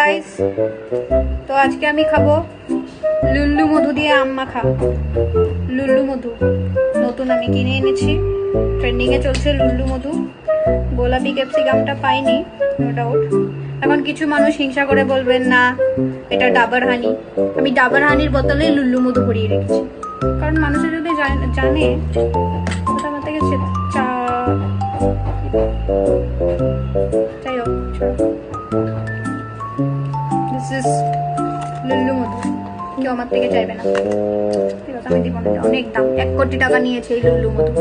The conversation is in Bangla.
গাইস, তো আজকে আমি খাবো লুল্লু মধু দিয়ে আম মাখা। লুল্লু মধু নতুন আমি কিনে এনেছি, ট্রেন্ডিং এ চলছে লুল্লু মধু। গোলাপি ক্যাপসিকামটা পাইনি, নো ডাউট। এখন কিছু মানুষ হিংসা করে বলবেন না এটা ডাবার হানি। আমি ডাবার হানির বোতলে লুল্লু মধু ভরিয়ে রেখেছি, কারণ মানুষের যদি জানে ওটা আমার থেকে যাই হোক, দিস ইজ লুল্লু মধু। কেউ আমার থেকে চাইবে না, ঠিক আছে? আমি দিব না, অনেক দাম, 1 কোটি টাকা নিয়েছে এই লুল্লু মধু।